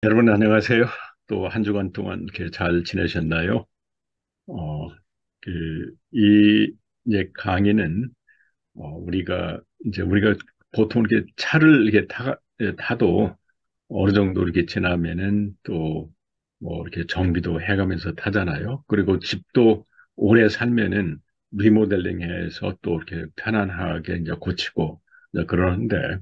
여러분 안녕하세요. 또 한 주간 동안 이렇게 잘 지내셨나요? 어, 이제 강의는 우리가 보통 이렇게 차를 이렇게 타도 어느 정도 이렇게 지나면은 또 뭐 이렇게 정비도 해가면서 타잖아요. 그리고 집도 오래 살면은 리모델링해서 또 이렇게 편안하게 이제 고치고 이제 그러는데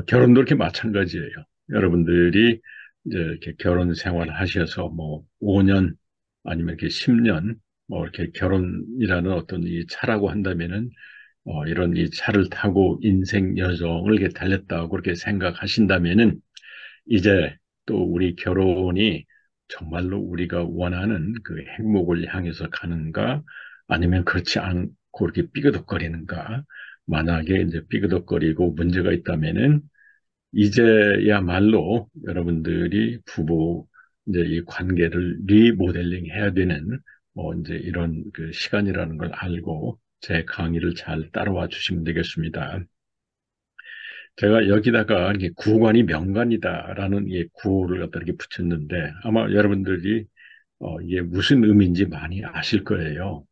결혼도 이렇게 마찬가지예요. 여러분들이 이제 이렇게 결혼 생활 하셔서 뭐 5년 아니면 이렇게 10년 뭐 이렇게 결혼이라는 어떤 이 차라고 한다면은 이런 이 차를 타고 인생 여정을 이렇게 달렸다고 그렇게 생각하신다면은 이제 또 우리 결혼이 정말로 우리가 원하는 그 행복을 향해서 가는가 아니면 그렇지 않고 이렇게 삐그덕거리는가 만약에 이제 삐그덕거리고 문제가 있다면은 이제야말로 여러분들이 부부 이제 이 관계를 리모델링 해야 되는 이제 이런 그 시간이라는 걸 알고 제 강의를 잘 따라와 주시면 되겠습니다. 제가 여기다가 이게 구관이 명관이다라는 이 구호를 갖다 이렇게 붙였는데 아마 여러분들이 이게 무슨 의미인지 많이 아실 거예요.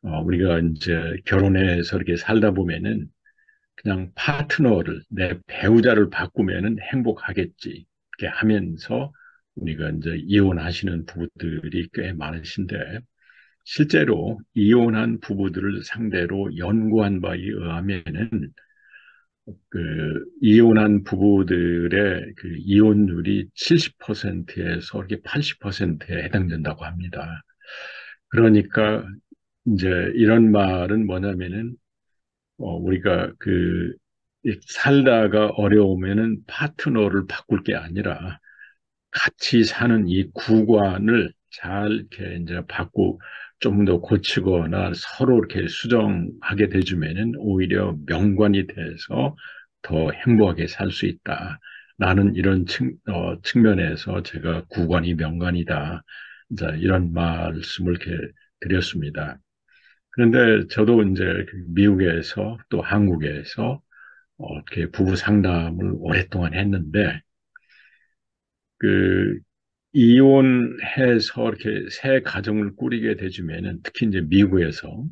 우리가 이제 결혼해서 이렇게 살다 보면은 그냥 파트너를, 내 배우자를 바꾸면은 행복하겠지. 이렇게 하면서 우리가 이제 이혼하시는 부부들이 꽤 많으신데, 실제로 이혼한 부부들을 상대로 연구한 바에 의하면은, 이혼한 부부들의 그 이혼율이 70%에서 이렇게 80%에 해당된다고 합니다. 그러니까 이제 이런 말은 뭐냐면은 우리가 살다가 어려우면은 파트너를 바꿀 게 아니라 같이 사는 이 구관을 잘 이렇게 이제 바꾸 좀 더 고치거나 서로 이렇게 수정하게 돼주면은 오히려 명관이 돼서 더 행복하게 살 수 있다. 라는 이런 측면에서 제가 구관이 명관이다. 이제 이런 말씀을 이렇게 드렸습니다. 그런데 저도 이제 그 미국에서 또 한국에서 이렇게 부부 상담을 오랫동안 했는데, 그, 이혼해서 이렇게 새 가정을 꾸리게 되주면은, 특히 이제 미국에서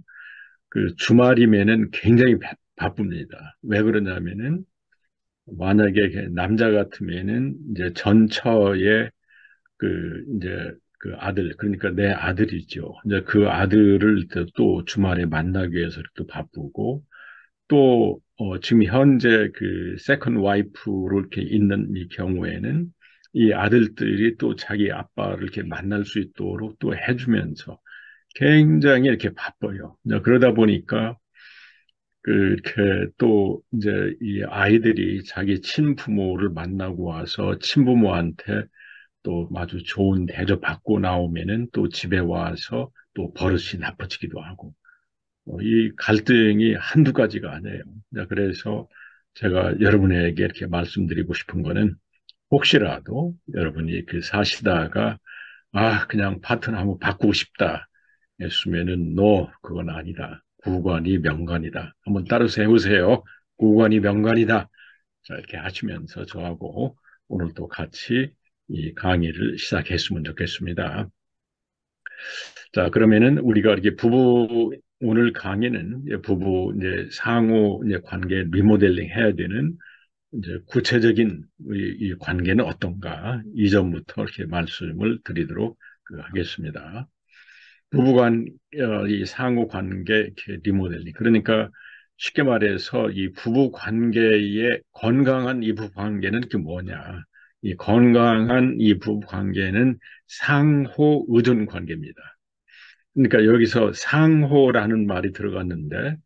그 주말이면은 굉장히 바쁩니다. 왜 그러냐면은, 만약에 남자 같으면은 이제 전처에 이제 그 아들, 그러니까 내 아들이죠. 이제 그 아들을 또 주말에 만나기 위해서 또 바쁘고, 또 지금 현재 그 세컨 와이프로 이렇게 있는 이 경우에는 이 아들들이 또 자기 아빠를 이렇게 만날 수 있도록 또 해주면서 굉장히 이렇게 바빠요. 이제 그러다 보니까 이렇게 또 이제 이 아이들이 자기 친부모를 만나고 와서 친부모한테 또 아주 좋은 대접받고 나오면은 또 집에 와서 또 버릇이 나빠지기도 하고 이 갈등이 한두 가지가 아니에요. 그래서 제가 여러분에게 이렇게 말씀드리고 싶은 거는 혹시라도 여러분이 사시다가 그냥 파트너 한번 바꾸고 싶다 했으면은 그건 아니다. 구관이 명관이다. 한번 따라서 해보세요. 구관이 명관이다. 자, 이렇게 하시면서 저하고 오늘 또 같이 이 강의를 시작했으면 좋겠습니다. 자, 그러면은 우리가 이렇게 오늘 강의는 이제 부부 이제 상호 이제 관계 리모델링 해야 되는 이제 구체적인 이 관계는 어떤가 이 점부터 이렇게 말씀을 드리도록 하겠습니다. 부부간 이 상호 관계 이렇게 리모델링 그러니까 쉽게 말해서 이 부부 관계의 건강한 이 부부 관계는 뭐냐? 이 건강한 이 부부 관계는 상호 의존 관계입니다. 그러니까 여기서 상호라는 말이 들어갔는데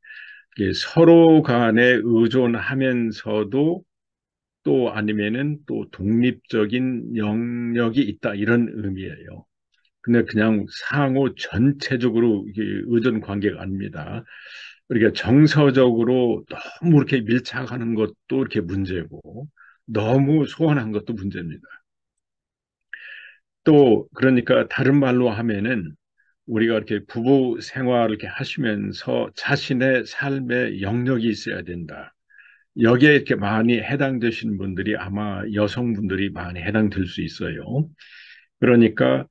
이게 서로 간에 의존하면서도 또 아니면은 또 독립적인 영역이 있다 이런 의미예요. 근데 그냥 상호 전체적으로 이게 의존 관계가 아닙니다. 그러니까 정서적으로 너무 이렇게 밀착하는 것도 이렇게 문제고 너무 소원한 것도 문제입니다. 또 그러니까 다른 말로 하면은 우리가 이렇게 부부 생활을 이렇게 하시면서 자신의 삶의 영역이 있어야 된다. 여기에 이렇게 많이 해당되시는 분들이 아마 여성분들이 많이 해당될 수 있어요. 그러니까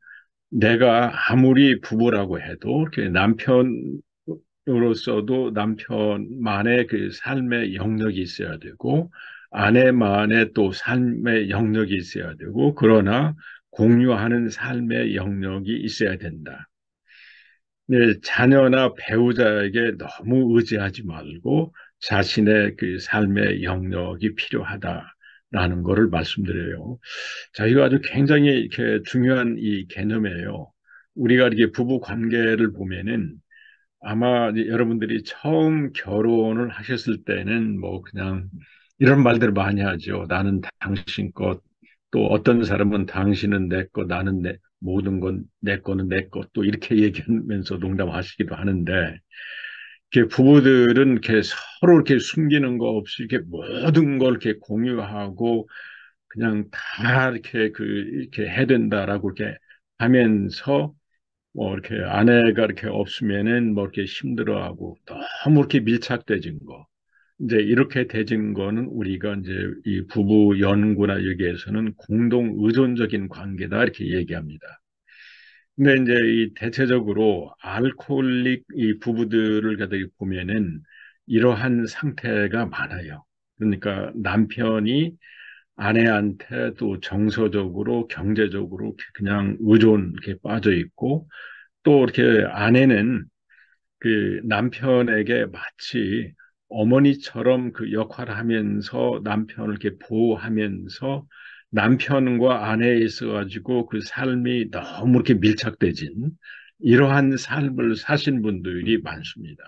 내가 아무리 부부라고 해도 이렇게 남편으로서도 남편만의 그 삶의 영역이 있어야 되고 아내만의 또 삶의 영역이 있어야 되고 그러나 공유하는 삶의 영역이 있어야 된다. 네, 자녀나 배우자에게 너무 의지하지 말고 자신의 그 삶의 영역이 필요하다라는 것을 말씀드려요. 자, 이거 아주 굉장히 이렇게 중요한 이 개념이에요. 우리가 이렇게 부부 관계를 보면은 아마 이제 여러분들이 처음 결혼을 하셨을 때는 뭐 그냥 이런 말들을 많이 하죠. 나는 당신 것, 또 어떤 사람은 당신은 내 것, 나는 내 모든 건 내 거는 내 것, 또 이렇게 얘기하면서 농담하시기도 하는데, 이렇게 부부들은 이렇게 서로 이렇게 숨기는 거 없이 이렇게 모든 걸 이렇게 공유하고 그냥 다 이렇게 이렇게 해야 된다라고 이렇게 하면서 뭐 이렇게 아내가 이렇게 없으면은 뭐 이렇게 힘들어하고 너무 이렇게 밀착되진 거. 이제 이렇게 되진 거는 우리가 이제 이 부부 연구나 여기에서는 공동 의존적인 관계다 이렇게 얘기합니다. 근데 이제 이 대체적으로 알코올릭 이 부부들을 갖다 보면은 이러한 상태가 많아요. 그러니까 남편이 아내한테 또 정서적으로 경제적으로 그냥 의존 이렇게 빠져 있고 또 이렇게 아내는 그 남편에게 마치 어머니처럼 그 역할을 하면서 남편을 이렇게 보호하면서 남편과 아내에 있어가지고 그 삶이 너무 이렇게 밀착되진 이러한 삶을 사신 분들이 많습니다.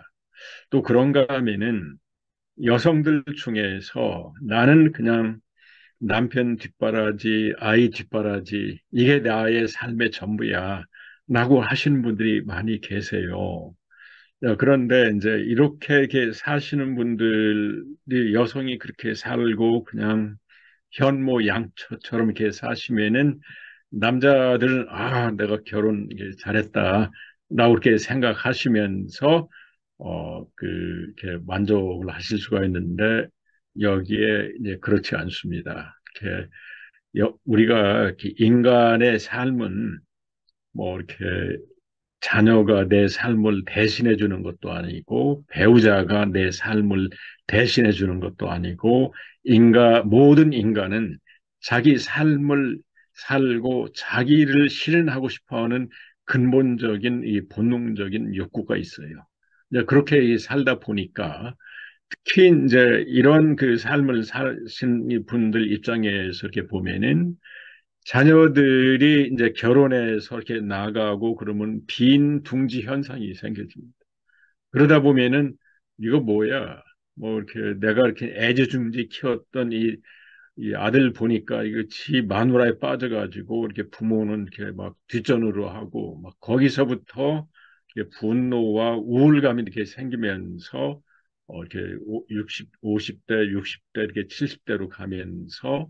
또 그런가 하면은 여성들 중에서 나는 그냥 남편 뒷바라지, 아이 뒷바라지, 이게 나의 삶의 전부야. 라고 하시는 분들이 많이 계세요. 그런데 이제 이렇게 사시는 분들이 여성이 그렇게 살고 그냥 현모 양처처럼 이렇게 사시면은 남자들은 아, 내가 결혼 이게 잘했다. 라고 이렇게 생각하시면서 이렇게 만족을 하실 수가 있는데 여기에 이제 그렇지 않습니다. 이렇게 우리가 이렇게 인간의 삶은 뭐 이렇게 자녀가 내 삶을 대신해 주는 것도 아니고 배우자가 내 삶을 대신해 주는 것도 아니고 모든 인간은 자기 삶을 살고 자기를 실현하고 싶어 하는 근본적인 이 본능적인 욕구가 있어요. 이제 그렇게 살다 보니까 특히 이제 이런 그 삶을 사신 이 분들 입장에서 이렇게 보면은 자녀들이 이제 결혼해서 이렇게 나가고 그러면 빈 둥지 현상이 생겨집니다. 그러다 보면은 이거 뭐야? 뭐 이렇게 내가 이렇게 애지중지 키웠던 이 아들 보니까 이거 지 마누라에 빠져가지고 이렇게 부모는 이렇게 막 뒷전으로 하고 막 거기서부터 이렇게 분노와 우울감이 이렇게 생기면서 이렇게 50대, 60대, 이렇게 70대로 가면서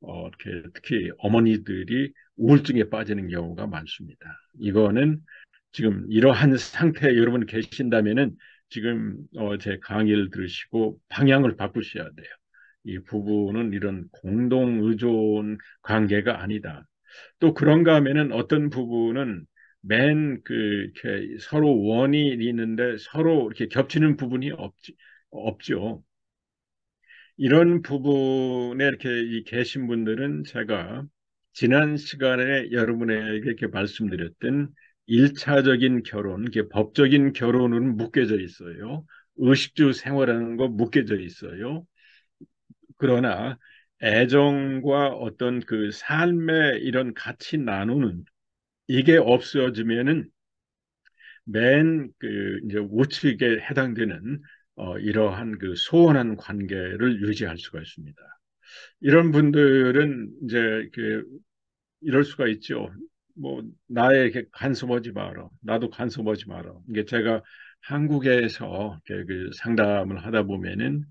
이렇게 특히 어머니들이 우울증에 빠지는 경우가 많습니다. 이거는 지금 이러한 상태에 여러분 계신다면은 지금 제 강의를 들으시고 방향을 바꾸셔야 돼요. 이 부부는 이런 공동 의존 관계가 아니다. 또 그런가 하면은 어떤 부부는 이렇게 서로 원이 있는데 서로 이렇게 겹치는 부분이 없죠. 이런 부분에 이렇게 계신 분들은 제가 지난 시간에 여러분에게 이렇게 말씀드렸던 일차적인 결혼, 이게 법적인 결혼은 묶여져 있어요. 의식주 생활하는 거 묶여져 있어요. 그러나 애정과 어떤 그 삶의 이런 같이 나누는 이게 없어지면은 이제 우측에 해당되는 이러한 그 소원한 관계를 유지할 수가 있습니다. 이런 분들은 이제 이럴 수가 있죠. 뭐 나에게 간섭하지 마라. 나도 간섭하지 마라. 이게 제가 한국에서 이렇게 그 상담을 하다 보면은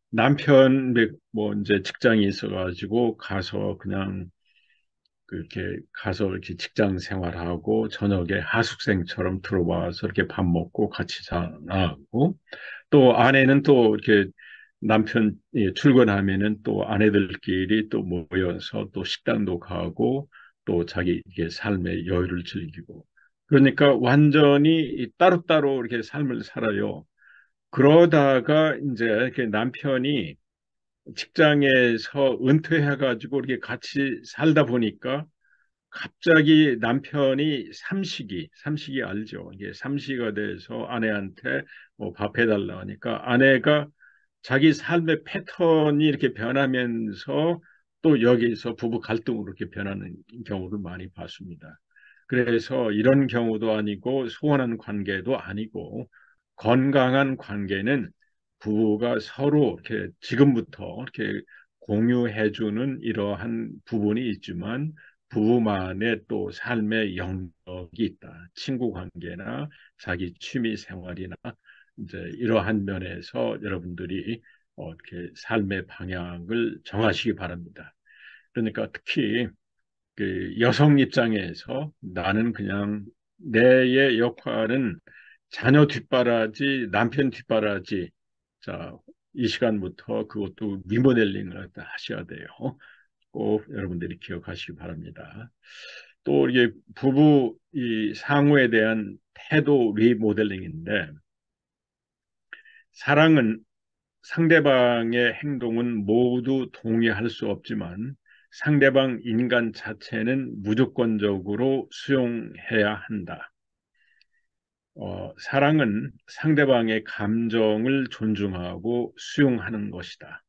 남편 뭐 이제 직장이 있어가지고 가서 그냥 그렇게 가서 이렇게 직장 생활하고 저녁에 하숙생처럼 들어와서 이렇게 밥 먹고 같이 자고 또 아내는 또 이렇게 남편이 출근하면은 또 아내들끼리 또 모여서 또 식당도 가고 또 자기 이게 삶의 여유를 즐기고 그러니까 완전히 따로따로 이렇게 삶을 살아요. 그러다가 이제 이렇게 남편이 직장에서 은퇴해가지고 이렇게 같이 살다 보니까 갑자기 남편이 삼식이 알죠? 이게 삼시가 돼서 아내한테 뭐 밥 해달라 하니까 아내가 자기 삶의 패턴이 이렇게 변하면서 또 여기서 부부 갈등으로 이렇게 변하는 경우를 많이 봤습니다. 그래서 이런 경우도 아니고 소원한 관계도 아니고 건강한 관계는 부부가 서로 이렇게 지금부터 이렇게 공유해주는 이러한 부분이 있지만 부부만의 또 삶의 영역이 있다. 친구 관계나 자기 취미 생활이나 이제 이러한 면에서 여러분들이 이렇게 삶의 방향을 정하시기 바랍니다. 그러니까 특히 그 여성 입장에서 나는 그냥 내의 역할은 자녀 뒷바라지, 남편 뒷바라지. 자, 이 시간부터 그것도 리모델링을 하셔야 돼요. 꼭 여러분들이 기억하시기 바랍니다. 또 이게 부부 이 상호에 대한 태도 리모델링인데 사랑은 상대방의 행동은 모두 동의할 수 없지만 상대방 인간 자체는 무조건적으로 수용해야 한다. 사랑은 상대방의 감정을 존중하고 수용하는 것이다.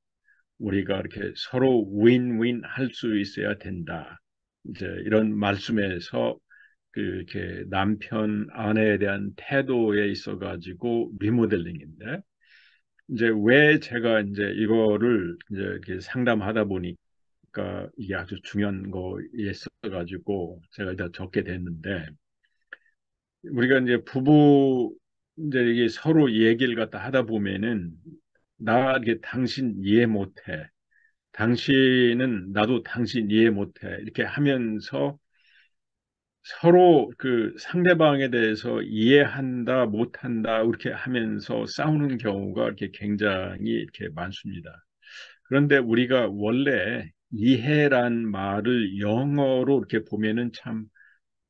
우리가 이렇게 서로 윈윈 할 수 있어야 된다. 이제 이런 말씀에서 그 이렇게 남편, 아내에 대한 태도에 있어 가지고 리모델링인데 이제 왜 제가 이제 이거를 이제 이렇게 상담하다 보니까 이게 아주 중요한 거였어 가지고 제가 이제 적게 됐는데 우리가 이제 부부 이제 이게 서로 얘기를 갖다 하다 보면은 나 이게 당신 이해 못해. 당신은 나도 당신 이해 못해. 이렇게 하면서 서로 그 상대방에 대해서 이해한다, 못한다, 이렇게 하면서 싸우는 경우가 이렇게 굉장히 이렇게 많습니다. 그런데 우리가 원래 이해란 말을 영어로 이렇게 보면은 참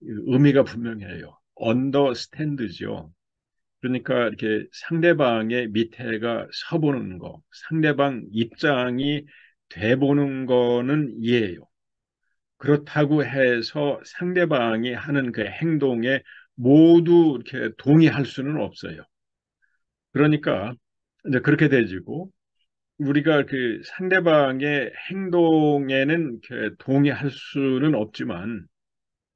의미가 분명해요. understand죠. 그러니까 이렇게 상대방의 밑에가 서보는 거, 상대방 입장이 돼보는 거는 이해해요. 그렇다고 해서 상대방이 하는 그 행동에 모두 이렇게 동의할 수는 없어요. 그러니까 이제 그렇게 되지고 우리가 그 상대방의 행동에는 이렇게 동의할 수는 없지만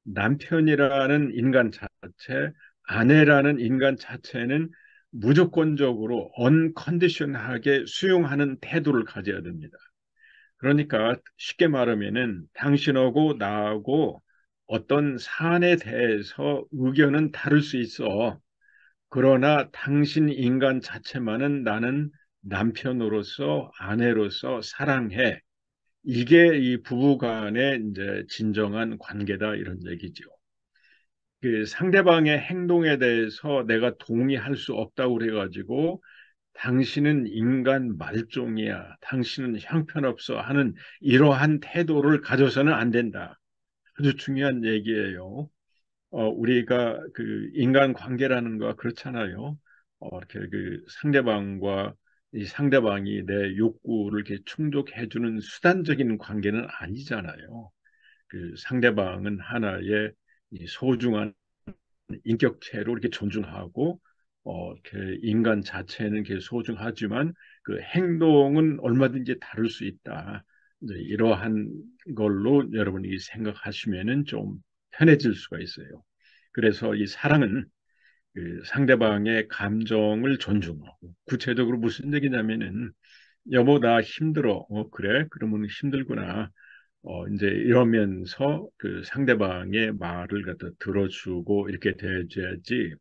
남편이라는 인간 자체, 아내라는 인간 자체는 무조건적으로 언컨디션하게 수용하는 태도를 가져야 됩니다. 그러니까 쉽게 말하면은 당신하고 나하고 어떤 사안에 대해서 의견은 다를 수 있어. 그러나 당신 인간 자체만은 나는 남편으로서 아내로서 사랑해. 이게 이 부부 간의 이제 진정한 관계다 이런 얘기죠. 그 상대방의 행동에 대해서 내가 동의할 수 없다고 그래가지고 당신은 인간 말종이야. 당신은 형편없어 하는 이러한 태도를 가져서는 안 된다. 아주 중요한 얘기예요. 우리가 그 인간 관계라는 거 그렇잖아요. 이렇게 그 상대방과 이 상대방이 내 욕구를 이렇게 충족해주는 수단적인 관계는 아니잖아요. 그 상대방은 하나의 이 소중한 인격체로 이렇게 존중하고 이렇게 인간 자체는 이렇게 소중하지만 그 행동은 얼마든지 다를 수 있다. 이제 이러한 걸로 여러분이 생각하시면은 좀 편해질 수가 있어요. 그래서 이 사랑은 그 상대방의 감정을 존중하고 구체적으로 무슨 얘기냐면은 여보 나 힘들어. 그래? 그러면 힘들구나. 이제 이러면서 그 상대방의 말을 갖다 들어주고 이렇게 돼야지.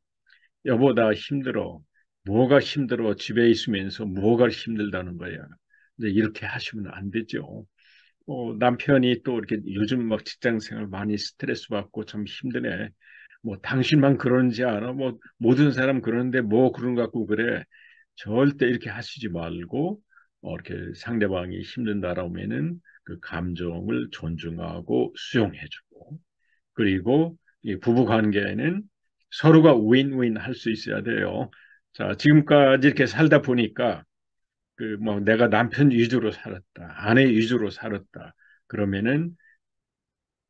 여보, 나 힘들어. 뭐가 힘들어? 집에 있으면서 뭐가 힘들다는 거야. 이제 이렇게 하시면 안 되죠. 남편이 또 이렇게 요즘 막 직장 생활 많이 스트레스 받고 참 힘드네. 뭐 당신만 그런지 알아? 뭐 모든 사람 그러는데 뭐 그런 것 같고 그래. 절대 이렇게 하시지 말고 이렇게 상대방이 힘든다라면은 그 감정을 존중하고 수용해주고, 그리고 이 부부 관계에는 서로가 윈윈 할 수 있어야 돼요. 자, 지금까지 이렇게 살다 보니까 그 뭐 내가 남편 위주로 살았다, 아내 위주로 살았다. 그러면은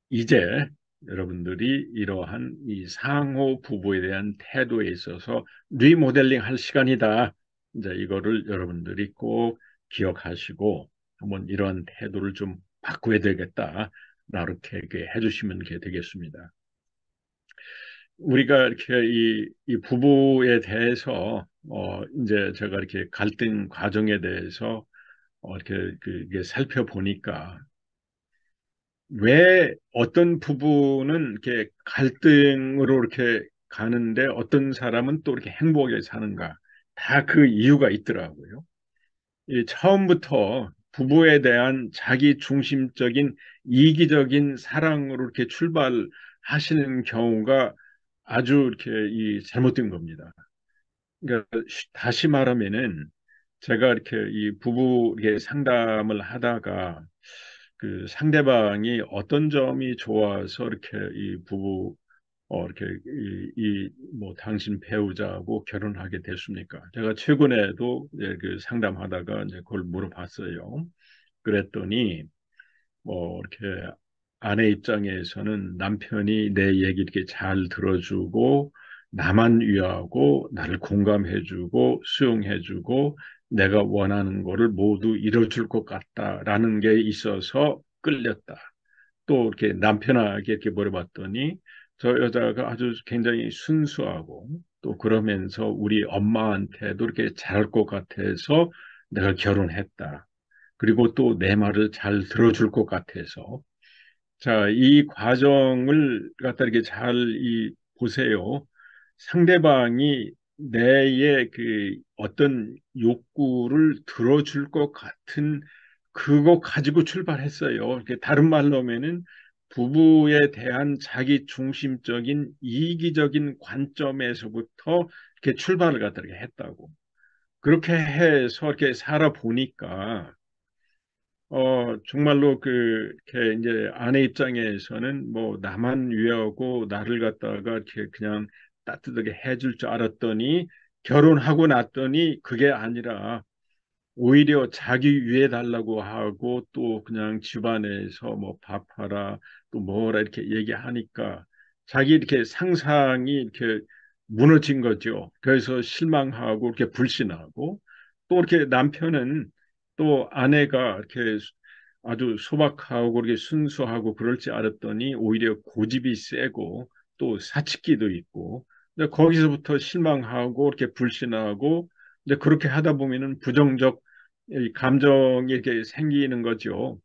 이제 여러분들이 이러한 이 상호 부부에 대한 태도에 있어서 리모델링 할 시간이다. 이제 이거를 여러분들이 꼭 기억하시고 한번 이런 태도를 좀 바꿔야 되겠다. 이렇게 해주시면 되겠습니다. 우리가 이렇게 이 부부에 대해서 이제 제가 이렇게 갈등 과정에 대해서 이렇게 이게 살펴보니까 왜 어떤 부부는 이렇게 갈등으로 이렇게 가는데 어떤 사람은 또 이렇게 행복하게 사는가? 다 그 이유가 있더라고요. 이 처음부터 부부에 대한 자기 중심적인 이기적인 사랑으로 이렇게 출발하시는 경우가 아주 이렇게 이 잘못된 겁니다. 그러니까 다시 말하면은 제가 이렇게 이 부부 이렇게 상담을 하다가 그 상대방이 어떤 점이 좋아서 이렇게 이 부부 이렇게 뭐 당신 배우자하고 결혼하게 됐습니까? 제가 최근에도 이제 그 상담하다가 이제 그걸 물어봤어요. 그랬더니 이렇게 아내 입장에서는 남편이 내 얘기 이렇게 잘 들어주고 나만 위하고 나를 공감해주고 수용해주고 내가 원하는 거를 모두 이뤄줄 것 같다라는 게 있어서 끌렸다. 또 이렇게 남편에게 이렇게 물어봤더니 저 여자가 아주 굉장히 순수하고 또 그러면서 우리 엄마한테도 이렇게 잘할 것 같아서 내가 결혼했다. 그리고 또 내 말을 잘 들어줄 것 같아서. 자, 이 과정을 갖다 이렇게 잘 보세요. 상대방이 내의 그 어떤 욕구를 들어줄 것 같은 그거 가지고 출발했어요. 이렇게 다른 말로 하면은 부부에 대한 자기 중심적인 이기적인 관점에서부터 이렇게 출발을 갖다 이렇게 했다고. 그렇게 해서 이렇게 살아보니까 정말로 이렇게 이제 아내 입장에서는 뭐 나만 위하고 나를 갖다가 이렇게 그냥 따뜻하게 해줄 줄 알았더니 결혼하고 났더니 그게 아니라 오히려 자기 위해 달라고 하고 또 그냥 집안에서 뭐 밥하라 또 뭐라 이렇게 얘기하니까 자기 이렇게 상상이 이렇게 무너진 거죠. 그래서 실망하고 이렇게 불신하고 또 이렇게 남편은 또 아내가 이렇게 아주 소박하고 이렇게 순수하고 그럴 줄 알았더니 오히려 고집이 세고 또 사치기도 있고 근데 거기서부터 실망하고 이렇게 불신하고 이제 그렇게 하다 보면은 부정적 이 감정이 이렇게 생기는 거죠.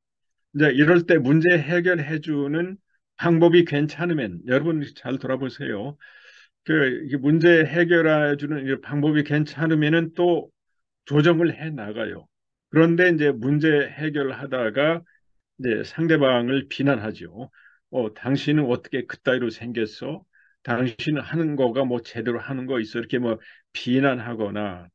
이제 이럴 때 문제 해결해 주는 방법이 괜찮으면 여러분 잘 돌아보세요. 이게 문제 해결해 주는 이 방법이 괜찮으면은 또 조정을 해 나가요. 그런데 이제 문제 해결하다가 이제 상대방을 비난하죠. 당신은 어떻게 그따위로 생겼어? 당신은 하는 거가 뭐 제대로 하는 거 있어? 이렇게 뭐 비난하거나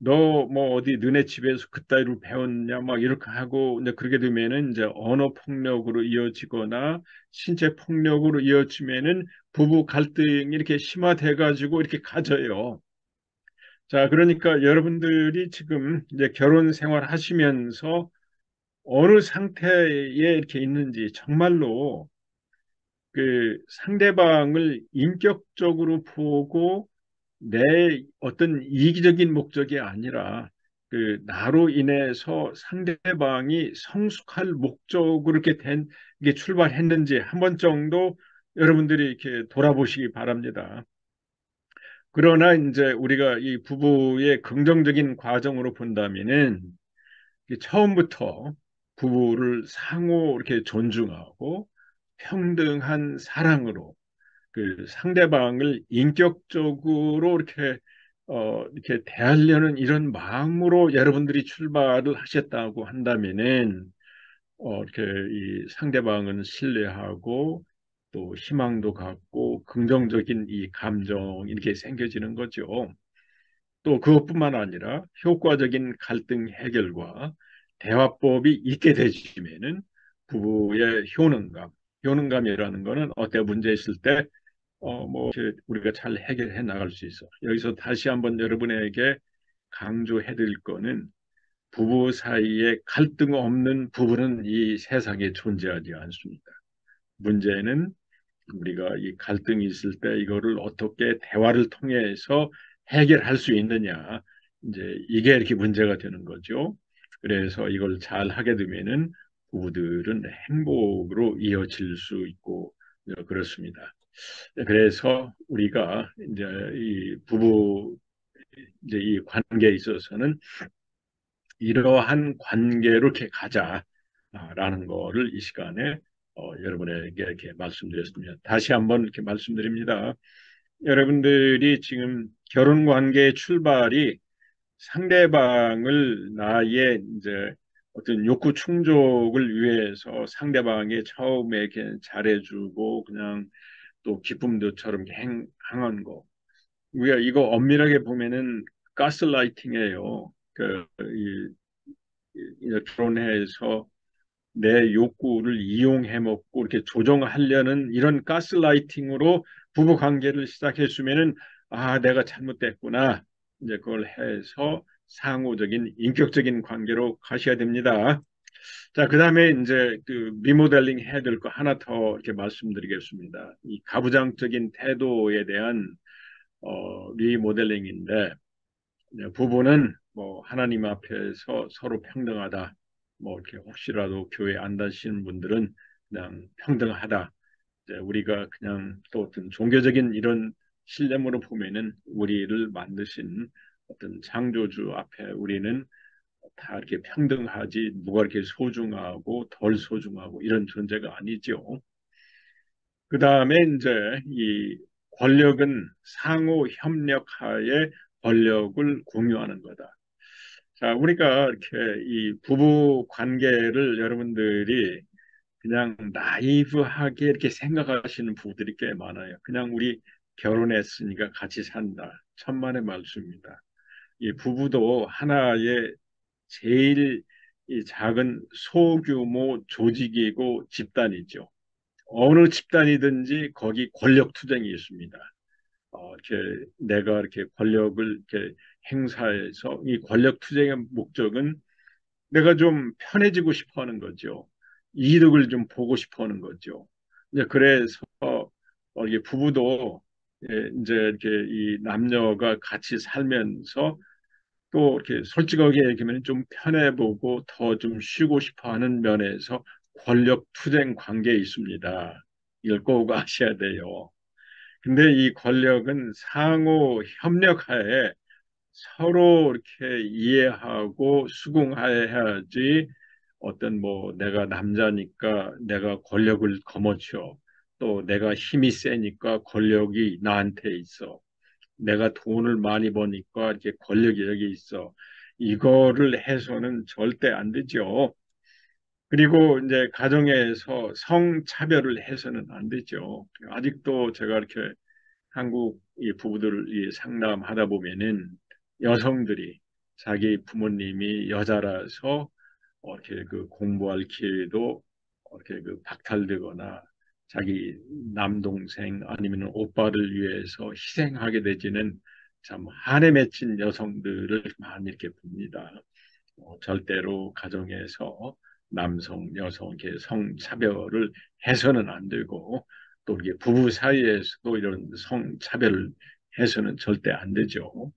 너 뭐 어디 너네 집에서 그따위로 배웠냐 막 이렇게 하고 이제 그렇게 되면은 이제 언어 폭력으로 이어지거나 신체 폭력으로 이어지면은 부부 갈등이 이렇게 심화돼 가지고 이렇게 가져요. 자, 그러니까 여러분들이 지금 이제 결혼 생활 하시면서 어느 상태에 이렇게 있는지 정말로 그 상대방을 인격적으로 보고 내 어떤 이기적인 목적이 아니라 그 나로 인해서 상대방이 성숙할 목적으로 이렇게 이게 출발했는지 한 번 정도 여러분들이 이렇게 돌아보시기 바랍니다. 그러나 이제 우리가 이 부부의 긍정적인 과정으로 본다면은 처음부터 부부를 상호 이렇게 존중하고 평등한 사랑으로 그 상대방을 인격적으로 이렇게 대하려는 이런 마음으로 여러분들이 출발을 하셨다고 한다면은 이렇게 이 상대방은 신뢰하고 또 희망도 갖고 긍정적인 이 감정 이렇게 생겨지는 거죠. 또 그것뿐만 아니라 효과적인 갈등 해결과 대화법이 있게 되시면은 부부의 효능감이라는 거는 어떤 문제 있을 때 이렇게 우리가 잘 해결해 나갈 수 있어. 여기서 다시 한번 여러분에게 강조해 드릴 거는 부부 사이에 갈등 없는 부부는 이 세상에 존재하지 않습니다. 문제는 우리가 이 갈등이 있을 때 이거를 어떻게 대화를 통해서 해결할 수 있느냐. 이제 이게 이렇게 문제가 되는 거죠. 그래서 이걸 잘 하게 되면은 부부들은 행복으로 이어질 수 있고 그렇습니다. 그래서 우리가 이제 이 부부 이제 이 관계에 있어서는 이러한 관계로 이렇게 가자라는 거를 이 시간에 여러분에게 이렇게 말씀드렸습니다. 다시 한번 이렇게 말씀드립니다. 여러분들이 지금 결혼 관계의 출발이 상대방을 나의 이제 어떤 욕구 충족을 위해서 상대방이 처음에 이렇게 잘해주고 그냥 또 기쁨도처럼 행한 거. 우리가 이거 엄밀하게 보면은 가스라이팅이에요. 결혼해서 내 욕구를 이용해 먹고 이렇게 조정하려는 이런 가스라이팅으로 부부 관계를 시작했으면은 내가 잘못됐구나. 이제 그걸 해서 상호적인 인격적인 관계로 가셔야 됩니다. 자, 그다음에 이제 그 리모델링 해야 될 거 하나 더 이렇게 말씀드리겠습니다. 이 가부장적인 태도에 대한 리모델링인데 부부는 뭐 하나님 앞에서 서로 평등하다. 뭐 이렇게 혹시라도 교회 안 다니시는 분들은 그냥 평등하다. 이제 우리가 그냥 또 어떤 종교적인 이런 신념으로 보면은 우리를 만드신 어떤 창조주 앞에 우리는 다 이렇게 평등하지 누가 이렇게 소중하고 덜 소중하고 이런 존재가 아니죠. 그 다음에 이제 이 권력은 상호 협력하에 권력을 공유하는 거다. 자, 우리가 이렇게 이 부부 관계를 여러분들이 그냥 나이브하게 이렇게 생각하시는 부부들이 꽤 많아요. 그냥 우리 결혼했으니까 같이 산다. 천만의 말씀입니다. 이 부부도 하나의 제일 이 작은 소규모 조직이고 집단이죠. 어느 집단이든지 거기 권력 투쟁이 있습니다. 이렇게 내가 이렇게 권력을 이렇게 행사해서 이 권력 투쟁의 목적은 내가 좀 편해지고 싶어 하는 거죠. 이득을 좀 보고 싶어 하는 거죠. 이제 그래서 이게 부부도 이제 이렇게 이 남녀가 같이 살면서 또 이렇게 솔직하게 얘기하면 좀 편해 보고 더 좀 쉬고 싶어 하는 면에서 권력 투쟁 관계에 있습니다. 이걸 꼭 아셔야 돼요. 근데 이 권력은 상호 협력하에 서로 이렇게 이해하고 수긍해야지 어떤 뭐 내가 남자니까 내가 권력을 거머쥐어 또 내가 힘이 세니까 권력이 나한테 있어. 내가 돈을 많이 버니까 이렇게 권력이 여기 있어. 이거를 해서는 절대 안 되죠. 그리고 이제 가정에서 성차별을 해서는 안 되죠. 아직도 제가 이렇게 한국 이 부부들 이 상담하다 보면은 여성들이 자기 부모님이 여자라서 이렇게 그 공부할 기회도 이렇게 그 박탈되거나 자기 남동생 아니면 오빠를 위해서 희생하게 되지는 참 한에 맺힌 여성들을 많이 이렇게 봅니다. 절대로 가정에서 남성, 여성 이렇게 성차별을 해서는 안 되고 또 이게 부부 사이에서도 이런 성차별을 해서는 절대 안 되죠.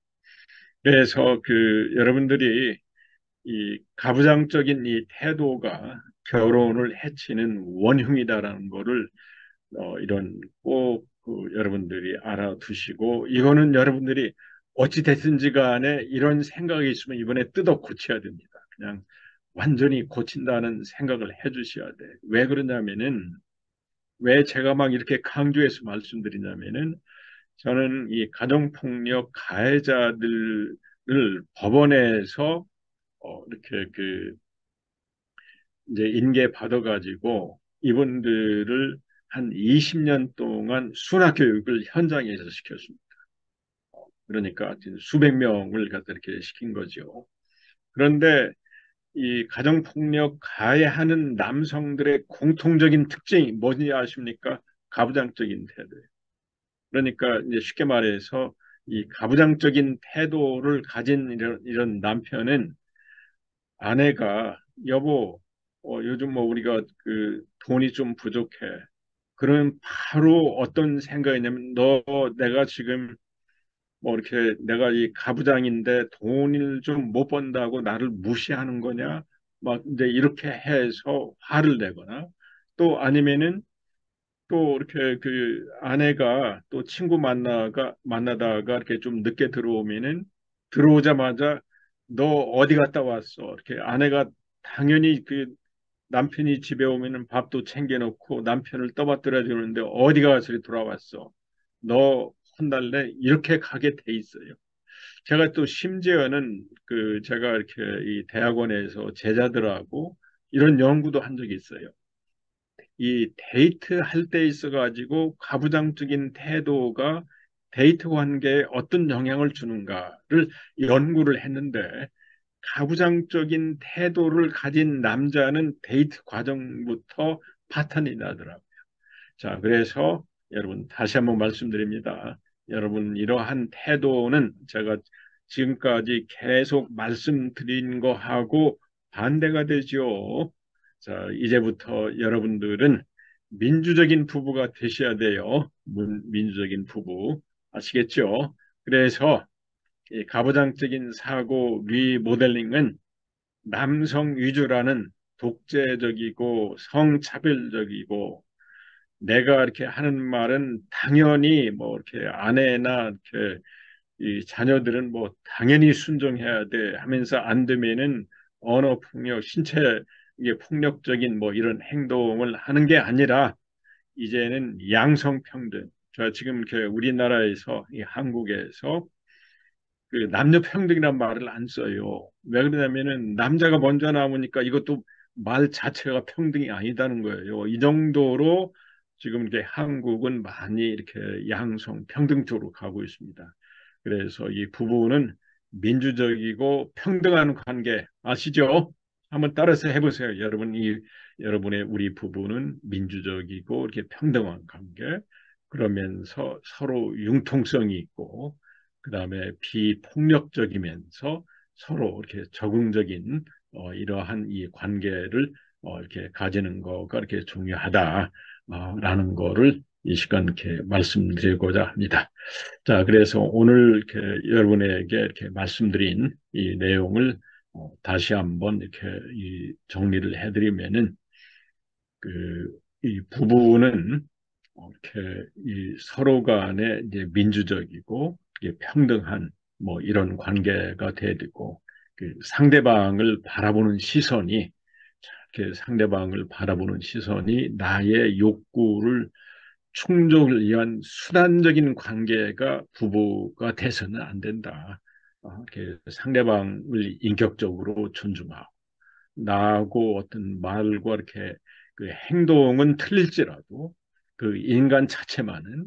그래서 그 여러분들이 이 가부장적인 이 태도가 결혼을 해치는 원흉이다라는 거를 이런 꼭그 여러분들이 알아두시고 이거는 여러분들이 어찌 됐든지 간에 이런 생각이 있으면 이번에 뜯어 고쳐야 됩니다. 그냥 완전히 고친다는 생각을 해주셔야 돼. 왜 그러냐면은 왜 제가 막 이렇게 강조해서 말씀드리냐면은 저는 이 가정폭력 가해자들을 법원에서 이렇게 그 이제 인계 받아가지고 이분들을 한 20년 동안 순화 교육을 현장에서 시켰습니다. 그러니까 수백 명을 갖다 이렇게 시킨 거죠. 그런데 이 가정폭력 가해하는 남성들의 공통적인 특징이 뭔지 아십니까? 가부장적인 태도예요. 그러니까 이제 쉽게 말해서 이 가부장적인 태도를 가진 이런 남편은 아내가 여보, 요즘 뭐 우리가 그 돈이 좀 부족해. 그러면 바로 어떤 생각이냐면 너 내가 지금 뭐 이렇게 내가 이 가부장인데 돈을 좀 못 번다고 나를 무시하는 거냐? 막 이제 이렇게 해서 화를 내거나 또 아니면은 또 이렇게 그 아내가 또 친구 만나다가 이렇게 좀 늦게 들어오면은 들어오자마자 너 어디 갔다 왔어? 이렇게 아내가 당연히 그 남편이 집에 오면은 밥도 챙겨놓고 남편을 떠받들어 주는데 어디 가서 돌아왔어? 너 혼날래? 이렇게 가게 돼 있어요. 제가 또 심지어는 그 제가 이렇게 이 대학원에서 제자들하고 이런 연구도 한 적이 있어요. 이 데이트 할 때 있어가지고 가부장적인 태도가 데이트 관계에 어떤 영향을 주는가를 연구를 했는데 가부장적인 태도를 가진 남자는 데이트 과정부터 파탄이 나더라고요. 자, 그래서 여러분 다시 한번 말씀드립니다. 여러분 이러한 태도는 제가 지금까지 계속 말씀드린 거하고 반대가 되죠. 자, 이제부터 여러분들은 민주적인 부부가 되셔야 돼요. 민주적인 부부. 아시겠죠? 그래서 이 가부장적인 사고 리모델링은 남성 위주라는 독재적이고 성차별적이고 내가 이렇게 하는 말은 당연히 뭐 이렇게 아내나 이렇게 이 자녀들은 뭐 당연히 순종해야 돼 하면서 안 되면은 언어 폭력, 신체 이게 폭력적인 뭐 이런 행동을 하는 게 아니라 이제는 양성평등. 저 지금 이렇게 우리나라에서 이 한국에서 그 남녀 평등이란 말을 안 써요. 왜 그러냐면은 남자가 먼저 나오니까 이것도 말 자체가 평등이 아니다는 거예요. 이 정도로 지금 이제 한국은 많이 이렇게 양성 평등 쪽으로 가고 있습니다. 그래서 이 부부는 민주적이고 평등한 관계 아시죠? 한번 따라서 해보세요. 여러분의 우리 부부는 민주적이고 이렇게 평등한 관계 그러면서 서로 융통성이 있고 그다음에 비폭력적이면서 서로 이렇게 적응적인 이러한 이 관계를 이렇게 가지는 거가 이렇게 중요하다라는 거를 이 시간 이렇게 말씀드리고자 합니다. 자, 그래서 오늘 이렇게 여러분에게 이렇게 말씀드린 이 내용을 다시 한번 이렇게 이 정리를 해드리면은 이 부부는 이렇게 이 서로 간에 이제 민주적이고 이게 평등한 뭐 이런 관계가 돼야 되고 그 상대방을 바라보는 시선이 이렇게 상대방을 바라보는 시선이 나의 욕구를 충족을 위한 수단적인 관계가 부부가 돼서는 안 된다. 이렇게 상대방을 인격적으로 존중하고 나하고 어떤 말과 이렇게 그 행동은 틀릴지라도 그 인간 자체만은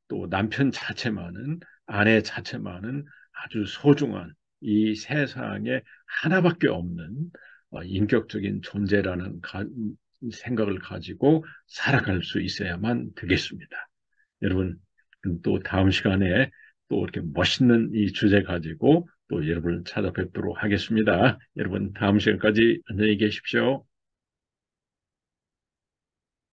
또 남편 자체만은 아내 자체만은 아주 소중한 이 세상에 하나밖에 없는 인격적인 존재라는 생각을 가지고 살아갈 수 있어야만 되겠습니다. 여러분, 또 다음 시간에 또 이렇게 멋있는 이 주제 가지고 또 여러분을 찾아뵙도록 하겠습니다. 여러분, 다음 시간까지 안녕히 계십시오.